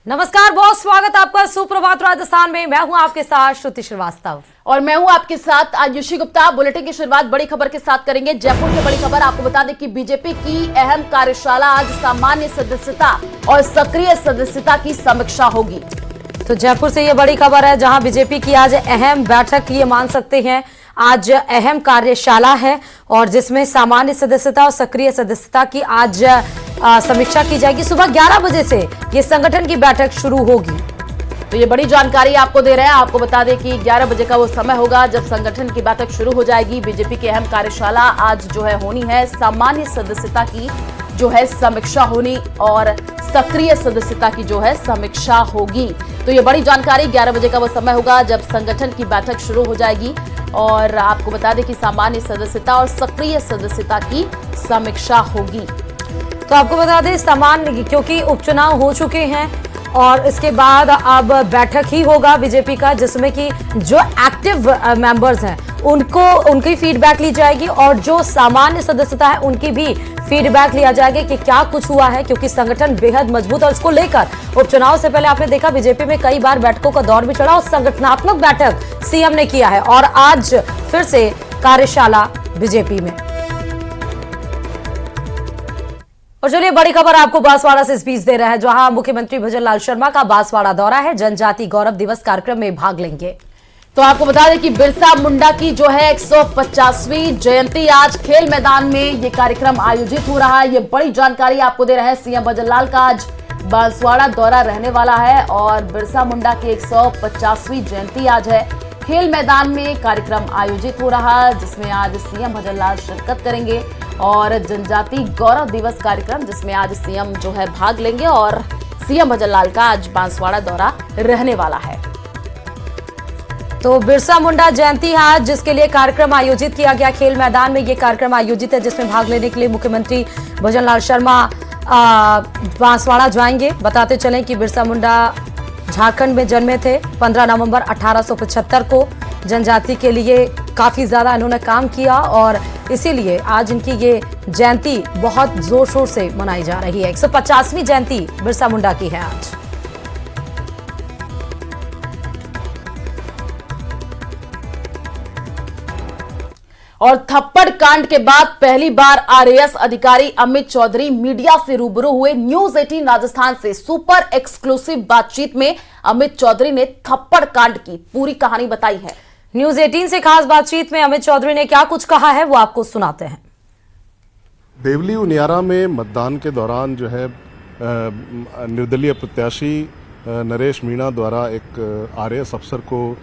नमस्कार, बहुत स्वागत आपका सुप्रभात राजस्थान में। मैं हूं आपके साथ श्रुति श्रीवास्तव और मैं हूं आपके साथ आयुषी गुप्ता। बुलेटिन की शुरुआत बड़ी खबर के साथ करेंगे। जयपुर से बड़ी खबर आपको बता दें कि बीजेपी की अहम कार्यशाला आज सामान्य सदस्यता और सक्रिय सदस्यता की समीक्षा होगी। तो जयपुर से ये बड़ी खबर है, जहां बीजेपी की आज अहम बैठक ये मान सकते हैं। आज अहम कार्यशाला है और जिसमें सामान्य सदस्यता और सक्रिय सदस्यता की आज समीक्षा की जाएगी। सुबह 11 बजे से ये संगठन की बैठक शुरू होगी। तो ये बड़ी जानकारी आपको दे रहे हैं। आपको बता दें कि 11 बजे का वो समय होगा जब संगठन की बैठक शुरू हो जाएगी। बीजेपी की अहम कार्यशाला आज जो है होनी है। सामान्य सदस्यता की जो है समीक्षा होनी और सक्रिय सदस्यता की जो है समीक्षा होगी। तो ये बड़ी जानकारी, 11 बजे का वो समय होगा जब संगठन की बैठक शुरू हो जाएगी। और आपको बता दें कि सामान्य सदस्यता और सक्रिय सदस्यता की समीक्षा होगी। तो आपको बता दें सामान्य, क्योंकि उपचुनाव हो चुके हैं और इसके बाद अब बैठक ही होगा बीजेपी का, जिसमें कि जो एक्टिव मेंबर्स हैं उनकी फीडबैक ली जाएगी और जो सामान्य सदस्यता है उनकी भी फीडबैक लिया जाएगा कि क्या कुछ हुआ है, क्योंकि संगठन बेहद मजबूत और इसको लेकर उपचुनाव से पहले आपने देखा बीजेपी में कई बार बैठकों का दौर भी चढ़ा और संगठनात्मक बैठक सीएम ने किया है और आज फिर से कार्यशाला बीजेपी में। और चलिए बड़ी खबर आपको बांसवाड़ा से इस बीच दे रहा है, जहां मुख्यमंत्री भजनलाल शर्मा का बांसवाड़ा दौरा है। जनजाति गौरव दिवस कार्यक्रम में भाग लेंगे। तो आपको बता दें कि बिरसा मुंडा की जो है 150वीं जयंती आज खेल मैदान में ये कार्यक्रम आयोजित हो रहा है। ये बड़ी जानकारी आपको दे रहे हैं। सीएम भजनलाल का आज बांसवाड़ा दौरा रहने वाला है और बिरसा मुंडा की 150वीं जयंती आज है। खेल मैदान में कार्यक्रम आयोजित हो रहा है, जिसमें आज सीएम भजनलाल शिरकत करेंगे और जनजाति गौरव दिवस कार्यक्रम जिसमें आज सीएम जो है भाग लेंगे और सीएम भजनलाल का आज बांसवाड़ा दौरा रहने वाला है। तो बिरसा मुंडा जयंती है आज, जिसके लिए कार्यक्रम आयोजित किया गया। खेल मैदान में ये कार्यक्रम आयोजित है, जिसमें भाग लेने के लिए मुख्यमंत्री भजनलाल शर्मा बांसवाड़ा जाएंगे। बताते चलें कि बिरसा मुंडा झारखंड में जन्मे थे। 15 नवंबर 1875 को जनजाति के लिए काफी ज्यादा इन्होंने काम किया और इसीलिए आज इनकी ये जयंती बहुत जोर शोर से मनाई जा रही है। 150वीं जयंती बिरसा मुंडा की है आज। और थप्पड़ कांड के बाद पहली बार आरएएस अधिकारी अमित चौधरी मीडिया से रूबरू हुए। न्यूज 18 राजस्थान से सुपर एक्सक्लूसिव बातचीत में अमित चौधरी ने थप्पड़ कांड की पूरी कहानी बताई है। न्यूज 18 से खास बातचीत में अमित चौधरी ने क्या कुछ कहा है वो आपको सुनाते हैं। देवली उनियारा में मतदान के दौरान जो है निर्दलीय प्रत्याशी नरेश मीणा द्वारा एक आरएएस अफसर को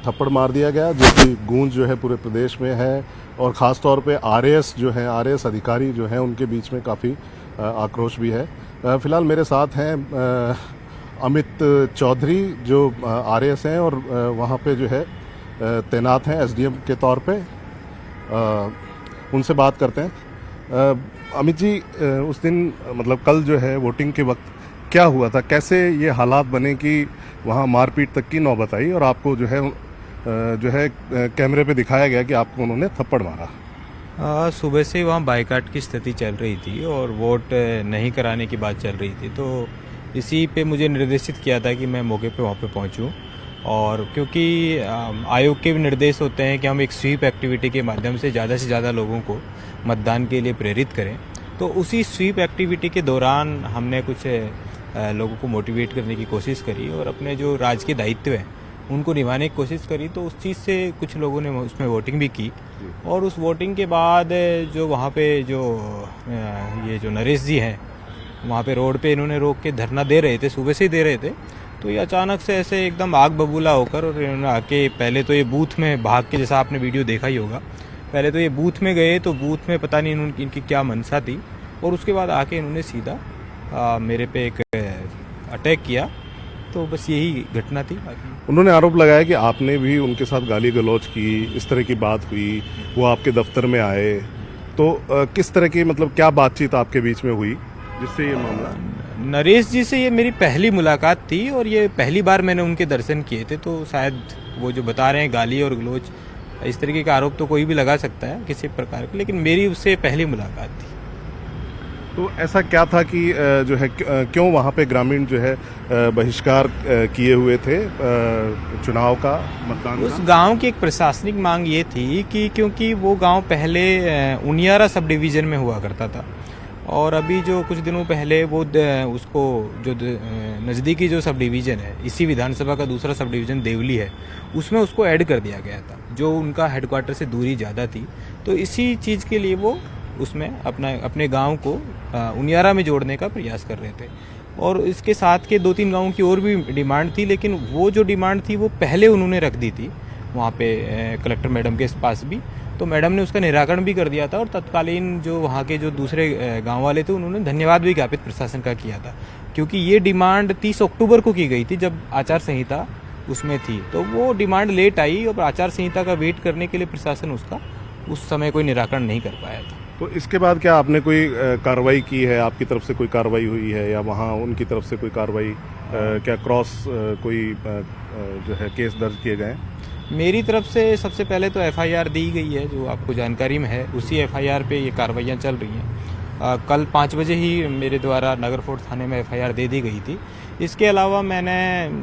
थप्पड़ मार दिया गया, जिसकी गूंज जो है पूरे प्रदेश में है और ख़ास तौर पे आरएएस जो है, आरएएस अधिकारी जो हैं उनके बीच में काफ़ी आक्रोश भी है। फिलहाल मेरे साथ हैं अमित चौधरी जो आरएएस हैं और वहाँ पे जो है तैनात हैं एसडीएम के तौर पे। उनसे बात करते हैं। अमित जी, उस दिन मतलब कल जो है वोटिंग के वक्त क्या हुआ था, कैसे ये हालात बने कि वहाँ मारपीट तक की नौबत आई और आपको जो है कैमरे पे दिखाया गया कि आपको उन्होंने थप्पड़ मारा? सुबह से वहाँ बाइकाट की स्थिति चल रही थी और वोट नहीं कराने की बात चल रही थी, तो इसी पे मुझे निर्देशित किया था कि मैं मौके पे वहाँ पे पहुँचूँ। और क्योंकि आयोग के भी निर्देश होते हैं कि हम एक स्वीप एक्टिविटी के माध्यम से ज़्यादा लोगों को मतदान के लिए प्रेरित करें, तो उसी स्वीप एक्टिविटी के दौरान हमने कुछ लोगों को मोटिवेट करने की कोशिश करी और अपने जो राजकीय दायित्व हैं उनको निभाने की कोशिश करी। तो उस चीज़ से कुछ लोगों ने उसमें वोटिंग भी की और उस वोटिंग के बाद जो वहाँ पे ये जो नरेश जी हैं वहाँ पे रोड पे इन्होंने रोक के धरना दे रहे थे, सुबह से ही दे रहे थे। तो ये अचानक से ऐसे एकदम आग बबूला होकर और इन्होंने आके पहले तो ये बूथ में भाग के, जैसा आपने वीडियो देखा ही होगा, पहले तो ये बूथ में गए, तो बूथ में पता नहीं इनकी क्या मंशा थी और उसके बाद आके इन्होंने सीधा मेरे पे एक अटैक किया। तो बस यही घटना थी। उन्होंने आरोप लगाया कि आपने भी उनके साथ गाली गलौज की, इस तरह की बात हुई, वो आपके दफ्तर में आए, तो किस तरह की मतलब क्या बातचीत आपके बीच में हुई जिससे ये मामला? नरेश जी से ये मेरी पहली मुलाकात थी और ये पहली बार मैंने उनके दर्शन किए थे, तो शायद वो जो बता रहे हैं गाली और गलौज, इस तरीके का आरोप तो कोई भी लगा सकता है किसी प्रकार का, लेकिन मेरी उससे पहली मुलाकात थी। तो ऐसा क्या था कि जो है क्यों वहाँ पे ग्रामीण जो है बहिष्कार किए हुए थे चुनाव का, मतदान उस का? गांव की एक प्रशासनिक मांग ये थी कि क्योंकि वो गांव पहले उनियारा सब डिवीज़न में हुआ करता था और अभी जो कुछ दिनों पहले वो उसको जो नज़दीकी जो सब डिवीज़न है, इसी विधानसभा का दूसरा सब डिवीज़न देवली है, उसमें उसको ऐड कर दिया गया था, जो उनका हेडक्वार्टर से दूरी ज़्यादा थी। तो इसी चीज़ के लिए वो उसमें अपने गांव को उनियारा में जोड़ने का प्रयास कर रहे थे और इसके साथ के 2-3 गांवों की और भी डिमांड थी, लेकिन वो जो डिमांड थी वो पहले उन्होंने रख दी थी वहाँ पे कलेक्टर मैडम के पास भी, तो मैडम ने उसका निराकरण भी कर दिया था और तत्कालीन जो वहाँ के जो दूसरे गांव वाले थे उन्होंने धन्यवाद भी ज्ञापित प्रशासन का किया था, क्योंकि ये डिमांड 30 अक्टूबर को की गई थी जब आचार संहिता उसमें थी। तो वो डिमांड लेट आई और आचार संहिता का वेट करने के लिए प्रशासन उसका उस समय कोई निराकरण नहीं कर पाया था। तो इसके बाद क्या आपने कोई कार्रवाई की है, आपकी तरफ से कोई कार्रवाई हुई है या वहाँ उनकी तरफ से कोई कार्रवाई, क्या क्रॉस कोई जो है केस दर्ज किए गए हैं? मेरी तरफ से सबसे पहले तो एफआईआर दी गई है, जो आपको जानकारी में है, उसी एफआईआर पे ये कार्रवाइयाँ चल रही हैं। कल 5 बजे ही मेरे द्वारा नगर फोर्ट थाने में एफआईआर दे दी गई थी। इसके अलावा मैंने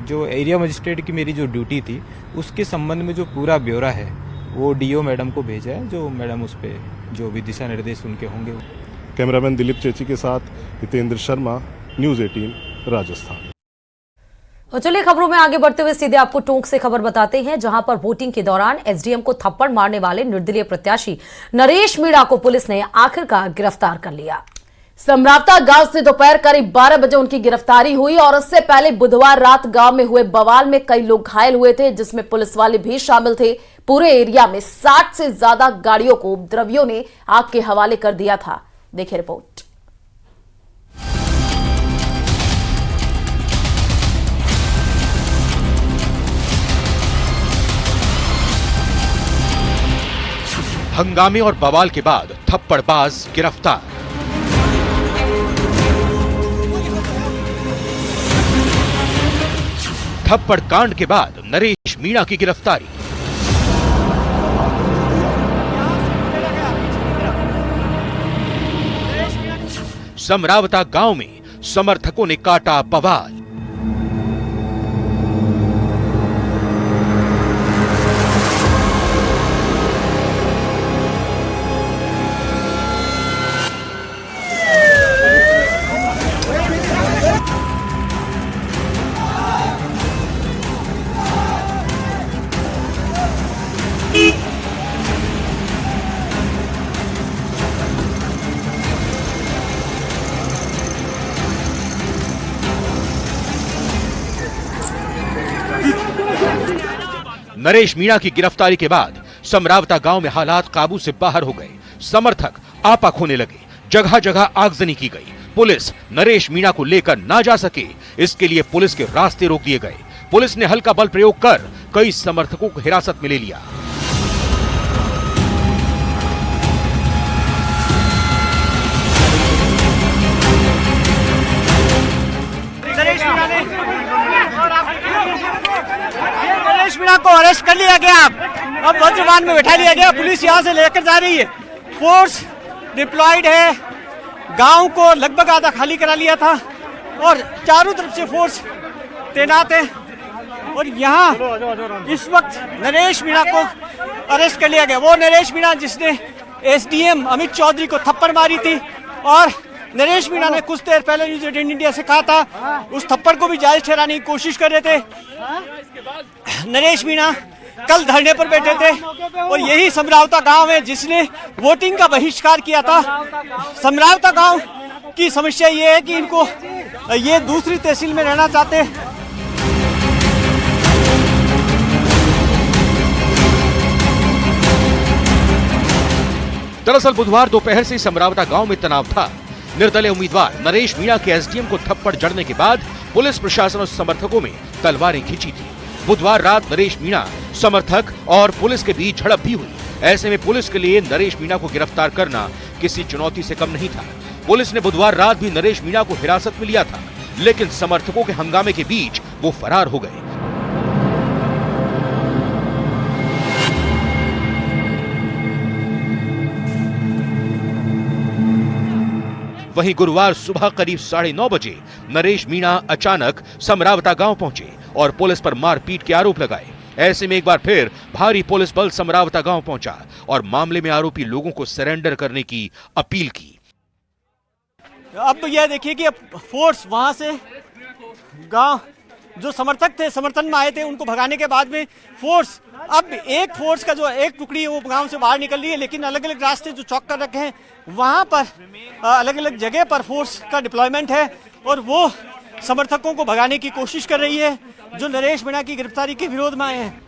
जो एरिया मजिस्ट्रेट की मेरी जो ड्यूटी थी उसके संबंध में जो पूरा ब्यौरा है वो डीओ मैडम को भेजा है, जो मैडम उस पर जो भी दिशा निर्देश उनके होंगे। कैमरामैन दिलीप चेची के साथ हितेंद्र शर्मा, न्यूज़ 18 राजस्थान। तो चलिए खबरों में आगे बढ़ते हुए सीधे आपको टोंक से खबर बताते हैं, जहां पर वोटिंग के दौरान एसडीएम को थप्पड़ मारने वाले निर्दलीय प्रत्याशी नरेश मीणा को पुलिस ने आखिरकार गिरफ्तार कर लिया। समरावता गांव से दोपहर करीब 12 बजे उनकी गिरफ्तारी हुई और उससे पहले बुधवार रात गांव में हुए बवाल में कई लोग घायल हुए थे, जिसमें पुलिस वाले भी शामिल थे। पूरे एरिया में 60 से ज्यादा गाड़ियों को उपद्रवियों ने आग के हवाले कर दिया था। देखिए रिपोर्ट। हंगामे और बवाल के बाद थप्पड़बाज गिरफ्तार। थप्पड़ कांड के बाद नरेश मीणा की गिरफ्तारी। समरावता गांव में समर्थकों ने काटा बवाल। नरेश मीणा की गिरफ्तारी के बाद समरावता गांव में हालात काबू से बाहर हो गए। समर्थक आपा खोने लगे, जगह जगह आगजनी की गई। पुलिस नरेश मीणा को लेकर ना जा सके, इसके लिए पुलिस के रास्ते रोक दिए गए। पुलिस ने हल्का बल प्रयोग कर कई समर्थकों को हिरासत में ले लिया। नरेश मीणा को अरेस्ट कर लिया गया। अब वज्रवान में बैठा लिया गया। पुलिस यहां से लेकर जा रही है। फोर्स डिप्लॉयड है। गांव को लगभग आधा खाली करा लिया था और चारों तरफ से फोर्स तैनात है और यहां इस वक्त नरेश मीणा को अरेस्ट कर लिया गया। वो नरेश मीणा जिसने एसडीएम अमित चौधरी को थप्पड़ मारी थी और नरेश मीणा ने कुछ देर पहले न्यूज़ 18 इंडिया से कहा था उस थप्पड़ को भी जायज ठहराने की कोशिश कर रहे थे। नरेश मीणा कल धरने पर बैठे थे और यही समरावता गांव है जिसने वोटिंग का बहिष्कार किया था। समरावता गांव की समस्या ये है कि इनको ये दूसरी तहसील में रहना चाहते हैं। दरअसल बुधवार दोपहर से समरावता गांव में तनाव था। निर्दलीय उम्मीदवार नरेश मीणा के एसडीएम को थप्पड़ जड़ने के बाद पुलिस प्रशासन और समर्थकों में तलवारें खींची थी। बुधवार रात नरेश मीणा समर्थक और पुलिस के बीच झड़प भी हुई। ऐसे में पुलिस के लिए नरेश मीणा को गिरफ्तार करना किसी चुनौती से कम नहीं था। पुलिस ने बुधवार रात भी नरेश मीणा को हिरासत में लिया था, लेकिन समर्थकों के हंगामे के बीच वो फरार हो गए। वहीं गुरुवार सुबह करीब 9:30 बजे नरेश मीणा अचानक समरावता गांव पहुंचे और पुलिस पर मारपीट के आरोप लगाए। ऐसे में एक बार फिर भारी पुलिस बल समरावता गांव पहुंचा और मामले में आरोपी लोगों को सरेंडर करने की अपील की। अब यह देखिए कि अब फोर्स वहां से गांव जो समर्थक थे, समर्थन में आए थे, उनको भगाने के बाद में फोर्स, अब एक फोर्स का जो एक टुकड़ी है वो गांव से बाहर निकल रही है, लेकिन अलग अलग रास्ते जो चौक कर रखे हैं वहां पर अलग अलग जगह पर फोर्स का डिप्लॉयमेंट है और वो समर्थकों को भगाने की कोशिश कर रही है जो नरेश मीणा की गिरफ्तारी के विरोध में आए हैं।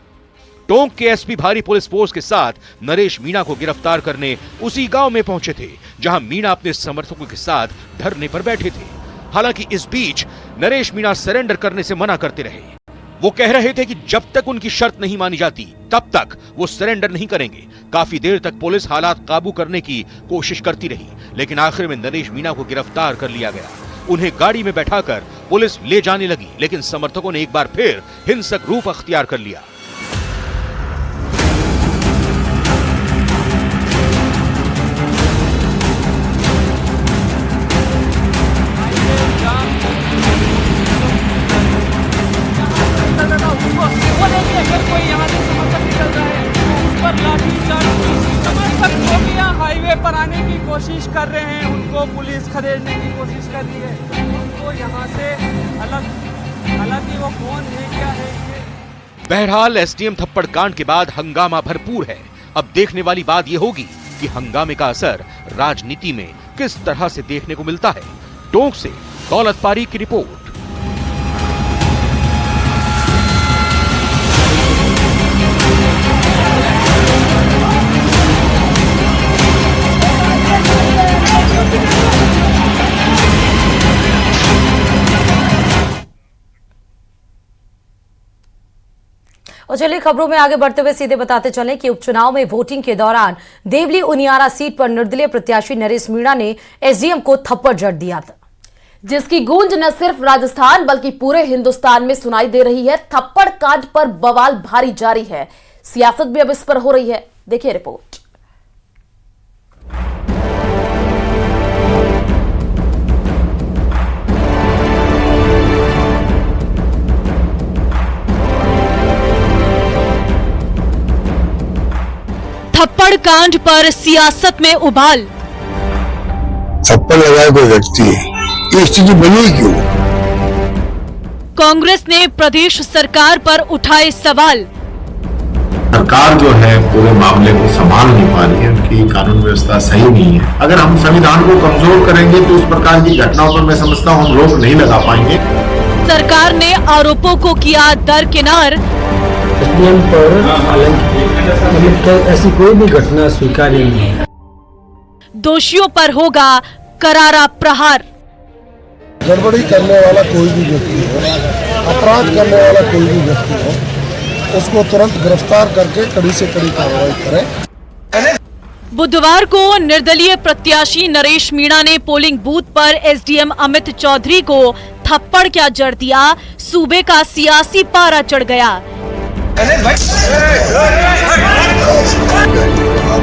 टोंक के एसपी भारी पुलिस फोर्स के साथ नरेश मीणा को गिरफ्तार करने उसी गांव में पहुंचे थे जहां मीणा अपने समर्थकों के साथ धरने पर बैठे थे। हालांकि इस बीच नरेश मीणा सरेंडर करने से मना करते रहे। वो कह रहे थे कि जब तक उनकी शर्त नहीं मानी जाती तब तक वो सरेंडर नहीं करेंगे। काफी देर तक पुलिस हालात काबू करने की कोशिश करती रही, लेकिन आखिर में नरेश मीणा को गिरफ्तार कर लिया गया। उन्हें गाड़ी में बैठाकर पुलिस ले जाने लगी, लेकिन समर्थकों ने एक बार फिर हिंसक रूप अख्तियार कर लिया। हाईवे पर आने की कोशिश कर रहे हैं, उनको पुलिस खदेड़ने की कोशिश कर रही है, उनको यहाँ से अलग, हालांकि वो कौन है क्या है ये। बहरहाल एसडीएम थप्पड़ कांड के बाद हंगामा भरपूर है। अब देखने वाली बात यह होगी कि हंगामे का असर राजनीति में किस तरह से देखने को मिलता है। टोंक से दौलत पारी की रिपोर्ट। और चलिए खबरों में आगे बढ़ते हुए सीधे बताते चलें कि उपचुनाव में वोटिंग के दौरान देवली उनियारा सीट पर निर्दलीय प्रत्याशी नरेश मीणा ने एसडीएम को थप्पड़ जड़ दिया था, जिसकी गूंज न सिर्फ राजस्थान बल्कि पूरे हिंदुस्तान में सुनाई दे रही है। थप्पड़ कांड पर बवाल भारी जारी है, सियासत भी अब इस पर हो रही है। देखिए रिपोर्ट। थप्पड़ कांड पर सियासत में उबाल। थप्पड़ लगाए कोई व्यक्ति, ये स्थिति बनी क्यों? कांग्रेस ने प्रदेश सरकार पर उठाए सवाल। सरकार जो है पूरे मामले को संभाल नहीं पा रही है, उनकी कानून व्यवस्था सही नहीं है। अगर हम संविधान को कमजोर करेंगे तो इस प्रकार की घटनाओं पर मैं समझता हूँ हम रोक नहीं लगा पाएंगे। सरकार ने आरोपों को किया दरकिनार। ऐसी कोई भी घटना स्वीकार्य नहीं है। दोषियों पर होगा करारा प्रहार। गड़बड़ी करने वाला कोई भी व्यक्ति हो, अपराध करने वाला कोई भी व्यक्ति हो, उसको तुरंत गिरफ्तार करके कड़ी से कड़ी कार्रवाई करें। बुधवार को निर्दलीय प्रत्याशी नरेश मीणा ने पोलिंग बूथ पर एसडीएम अमित चौधरी को थप्पड़ क्या जड़ दिया, सूबे का सियासी पारा चढ़ गया।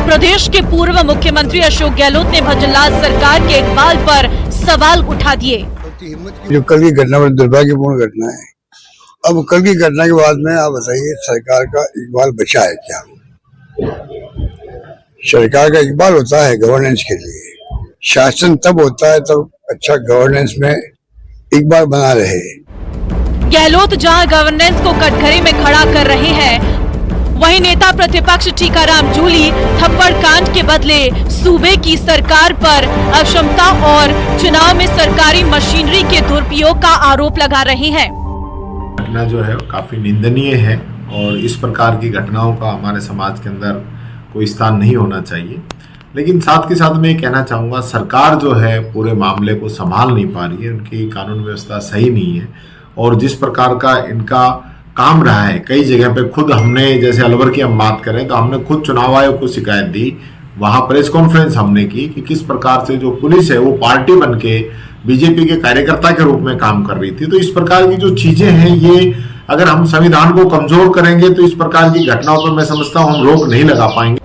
प्रदेश के पूर्व मुख्यमंत्री अशोक गहलोत ने भजनलाल सरकार के इकबाल पर सवाल उठा दिए। जो कल की घटना बड़ी दुर्भाग्यपूर्ण घटना है। अब कल की घटना के बाद में आप बताइए सरकार का इकबाल बचा है क्या? सरकार का इकबाल होता है गवर्नेंस के लिए, शासन तब होता है तब अच्छा गवर्नेंस में इकबाल बना रहे। गहलोत जहां गवर्नेंस को कटघरे में खड़ा कर रहे हैं, वहीं नेता प्रतिपक्ष टीकाराम जूली थप्पड़ कांड के बदले सूबे की सरकार पर अक्षमता और चुनाव में सरकारी मशीनरी के दुरुपयोग का आरोप लगा रहे हैं। घटना जो है काफी निंदनीय है और इस प्रकार की घटनाओं का हमारे समाज के अंदर कोई स्थान नहीं होना चाहिए। लेकिन साथ के साथ मैं ये कहना चाहूँगा सरकार जो है पूरे मामले को संभाल नहीं पा रही है, उनकी कानून व्यवस्था सही नहीं है और जिस प्रकार का इनका काम रहा है कई जगह पे खुद हमने, जैसे अलवर की हम बात करें तो हमने खुद चुनाव आयोग को शिकायत दी, वहां प्रेस कॉन्फ्रेंस हमने की कि किस प्रकार से जो पुलिस है वो पार्टी बनके बीजेपी के कार्यकर्ता के रूप में काम कर रही थी। तो इस प्रकार की जो चीजें हैं ये अगर हम संविधान को कमजोर करेंगे तो इस प्रकार की घटनाओं पर मैं समझता हूँ हम रोक नहीं लगा पाएंगे।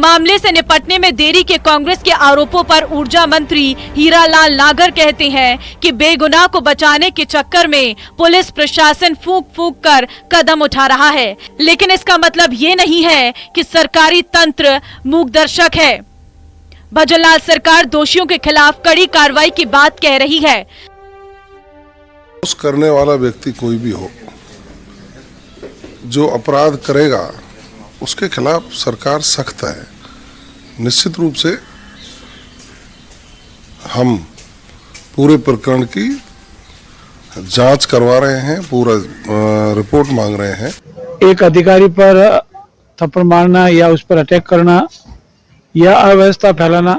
मामले से निपटने में देरी के कांग्रेस के आरोपों पर ऊर्जा मंत्री हीरालाल नागर कहते हैं कि बेगुनाह को बचाने के चक्कर में पुलिस प्रशासन फूंक फूंक कर कदम उठा रहा है, लेकिन इसका मतलब ये नहीं है कि सरकारी तंत्र मूकदर्शक है। भजनलाल सरकार दोषियों के खिलाफ कड़ी कार्रवाई की बात कह रही है। उस करने वाला व्यक्ति कोई भी हो, जो अपराध करेगा उसके खिलाफ सरकार सख्त है। निश्चित रूप से हम पूरे प्रकरण की जांच करवा रहे हैं, पूरा रिपोर्ट मांग रहे हैं। एक अधिकारी पर थप्पड़ मारना या उस पर अटैक करना या अव्यवस्था फैलाना,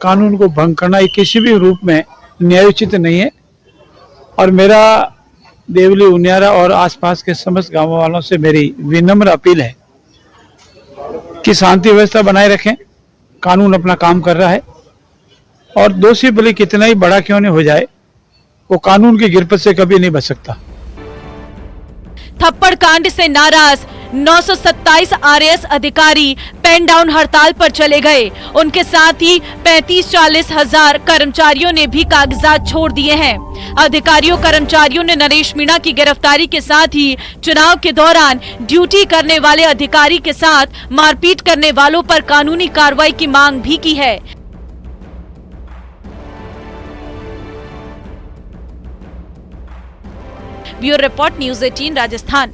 कानून को भंग करना, ये किसी भी रूप में न्यायोचित नहीं है। और मेरा देवली उनियारा और आसपास के समस्त गांवों वालों से मेरी विनम्र अपील है कि शांति व्यवस्था बनाए रखें। कानून अपना काम कर रहा है और दोषी भले कितना ही बड़ा क्यों नहीं हो जाए, वो कानून की गिरफ्त से कभी नहीं बच सकता। थप्पड़ कांड से नाराज 927 आरएएस अधिकारी पेन डाउन हड़ताल पर चले गए। उनके साथ ही 35-40 हजार कर्मचारियों ने भी कागजात छोड़ दिए हैं। अधिकारियों कर्मचारियों ने नरेश मीणा की गिरफ्तारी के साथ ही चुनाव के दौरान ड्यूटी करने वाले अधिकारी के साथ मारपीट करने वालों पर कानूनी कार्रवाई की मांग भी की है। Bureau report, news 18 Rajasthan.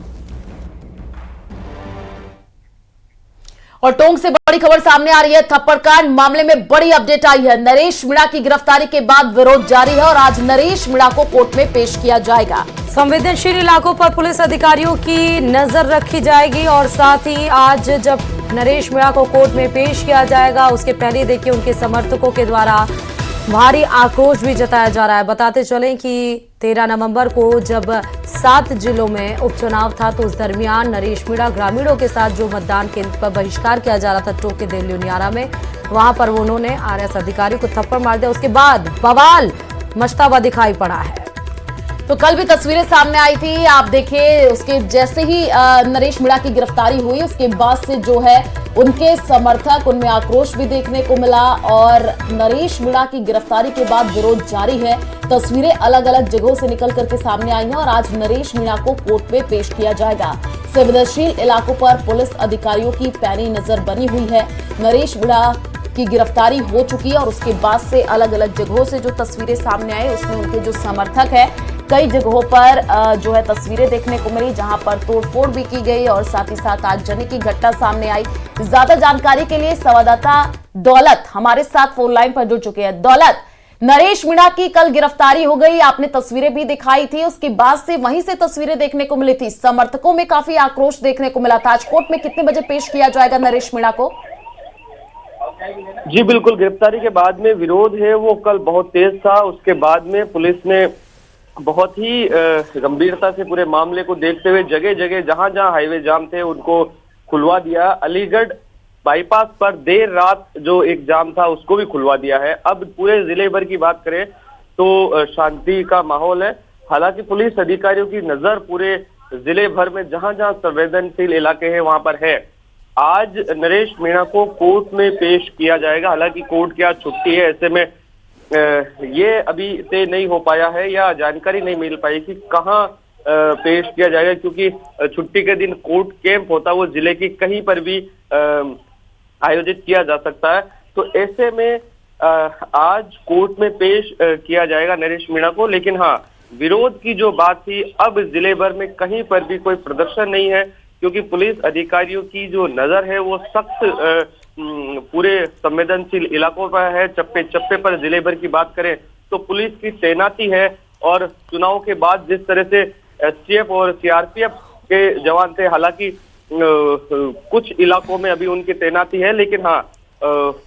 और टोंक से बड़ी खबर सामने आ रही है। थप्पड़ कांड मामले में बड़ी अपडेट आई है। नरेश मीणा की गिरफ्तारी के बाद विरोध जारी है और आज नरेश मीणा को कोर्ट में पेश किया जाएगा। संवेदनशील इलाकों पर पुलिस अधिकारियों की नजर रखी जाएगी और साथ ही आज जब नरेश मीणा को कोर्ट में पेश किया जाएगा, उसके पहले देखिए उनके समर्थकों के द्वारा भारी आक्रोश भी जताया जा रहा है। बताते चलें कि 13 नवंबर को जब 7 जिलों में उपचुनाव था, तो उस दरमियान नरेश मीणा ग्रामीणों के साथ जो मतदान केंद्र पर बहिष्कार किया जा रहा था टोंक के देवली उनियारा में, वहां पर उन्होंने आरएएस अधिकारी को थप्पड़ मार दिया। उसके बाद बवाल मचता हुआ दिखाई पड़ा है। तो कल भी तस्वीरें सामने आई थी, आप देखिए। उसके जैसे ही नरेश मीणा की गिरफ्तारी हुई, उसके बाद से जो है उनके समर्थक, उनमें आक्रोश भी देखने को मिला और नरेश मीणा की गिरफ्तारी के बाद विरोध जारी है। तस्वीरें अलग अलग जगहों से निकल करके सामने आई हैं और आज नरेश मीणा को कोर्ट में पेश किया जाएगा। संवेदनशील इलाकों पर पुलिस अधिकारियों की पैनी नजर बनी हुई है। नरेश मीणा की गिरफ्तारी हो चुकी है और उसके बाद से अलग अलग जगहों से जो तस्वीरें सामने आई, उसमें उनके जो समर्थक है, कई जगहों पर जो है तस्वीरें देखने को मिली जहां पर तोड़फोड़ भी की गई और साथ ही साथ आगजनी की घटना सामने आई। ज्यादा जानकारी के लिए संवाददाता दौलत हमारे साथ फोन लाइन पर जुड़ चुके हैं। दौलत, नरेश मीणा की कल गिरफ्तारी हो गई, आपने तस्वीरें भी दिखाई थी, उसके बाद से वहीं से तस्वीरें देखने को मिली थी। समर्थकों में काफी आक्रोश देखने को मिला था। आज कोर्ट में कितने बजे पेश किया जाएगा नरेश मीणा को? जी बिल्कुल, गिरफ्तारी के बाद में विरोध है वो कल बहुत तेज था। उसके बाद में पुलिस ने बहुत ही गंभीरता से पूरे मामले को देखते हुए जगह जगह जहां जहां हाईवे जाम थे उनको खुलवा दिया। अलीगढ़ बाईपास पर देर रात जो एक जाम था उसको भी खुलवा दिया है। अब पूरे जिले भर की बात करें तो शांति का माहौल है। हालांकि पुलिस अधिकारियों की नजर पूरे जिले भर में जहां जहां संवेदनशील इलाके हैं वहां पर है। आज नरेश मीणा को कोर्ट में पेश किया जाएगा। हालांकि कोर्ट की आज छुट्टी है, ऐसे में ये अभी तय नहीं हो पाया है या जानकारी नहीं मिल पाई कि कहाँ पेश किया जाएगा, क्योंकि छुट्टी के दिन कोर्ट कैंप होता है वो जिले की कहीं पर भी आयोजित किया जा सकता है। तो ऐसे में आज कोर्ट में पेश किया जाएगा नरेश मीणा को। लेकिन हाँ, विरोध की जो बात थी, अब जिले भर में कहीं पर भी कोई प्रदर्शन नहीं है, क्योंकि पुलिस अधिकारियों की जो नजर है वो सख्त पूरे संवेदनशील इलाकों पर है। चप्पे चप्पे पर जिले भर की बात करें तो पुलिस की तैनाती है और चुनाव के बाद जिस तरह से एसटीएफ और सीआरपीएफ के जवान थे, हालांकि कुछ इलाकों में अभी उनकी तैनाती है, लेकिन हाँ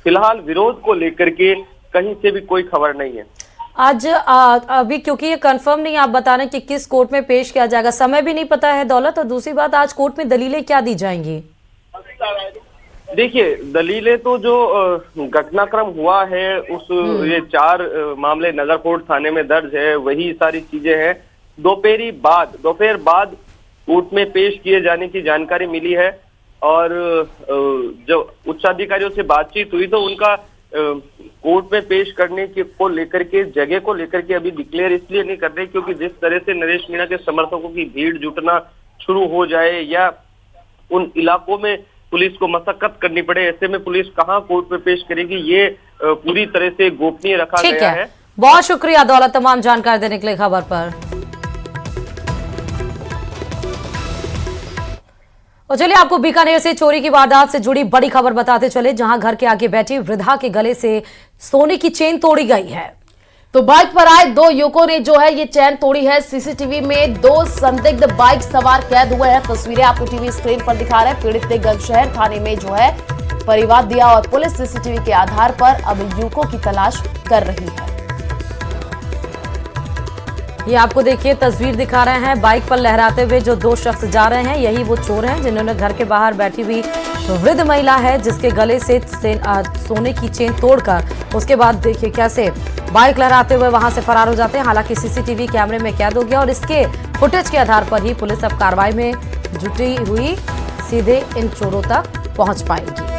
फिलहाल विरोध को लेकर के कहीं से भी कोई खबर नहीं है। आज अभी क्योंकि ये कंफर्म नहीं आप बता रहे कि किस कोर्ट में पेश किया जाएगा, समय भी नहीं पता है दौलत, और दूसरी बात आज कोर्ट में दलीलें क्या दी जाएंगी? देखिए, दलीलें तो जो घटनाक्रम हुआ है उस ये 4 मामले नगरकोट थाने में दर्ज है, वही सारी चीजें हैं। दोपहर बाद कोर्ट में पेश किए जाने की जानकारी मिली है। और जब उच्चाधिकारियों से बातचीत हुई तो उनका कोर्ट में पेश करने को लेकर के जगह को लेकर के अभी डिक्लेयर इसलिए नहीं कर रहे क्योंकि जिस तरह से नरेश मीणा के समर्थकों की भीड़ जुटना शुरू हो जाए या उन इलाकों में पुलिस को मशक्कत करनी पड़े, ऐसे में पुलिस कहां कोर्ट में पेश करेगी, ये पूरी तरह से गोपनीय रखा गया है। बहुत शुक्रिया दौलत तमाम जानकारी देने के लिए खबर पर। और चलिए आपको बीकानेर से चोरी की वारदात से जुड़ी बड़ी खबर बताते चले, जहां घर के आगे बैठी वृद्धा के गले से सोने की चेन तोड़ी गई है। तो बाइक पर आए दो युवकों ने जो है ये चैन तोड़ी है। सीसीटीवी में दो संदिग्ध बाइक सवार कैद हुए हैं। तस्वीरें आपको टीवी स्क्रीन पर दिखा रहे हैं। पीड़ित ने गंजशहर थाने में जो है परिवाद दिया और पुलिस सीसीटीवी के आधार पर अब युवकों की तलाश कर रही है। ये आपको देखिए तस्वीर दिखा रहे हैं, बाइक पर लहराते हुए जो दो शख्स जा रहे हैं यही वो चोर हैं जिन्होंने घर के बाहर बैठी हुई वृद्ध महिला है जिसके गले से सोने की चेन तोड़कर उसके बाद देखिए कैसे बाइक लहराते हुए वहां से फरार हो जाते हैं। हालांकि सीसीटीवी कैमरे में कैद हो गया और इसके फुटेज के आधार पर ही पुलिस अब कार्रवाई में जुटी हुई सीधे इन चोरों तक पहुंच पाएगी।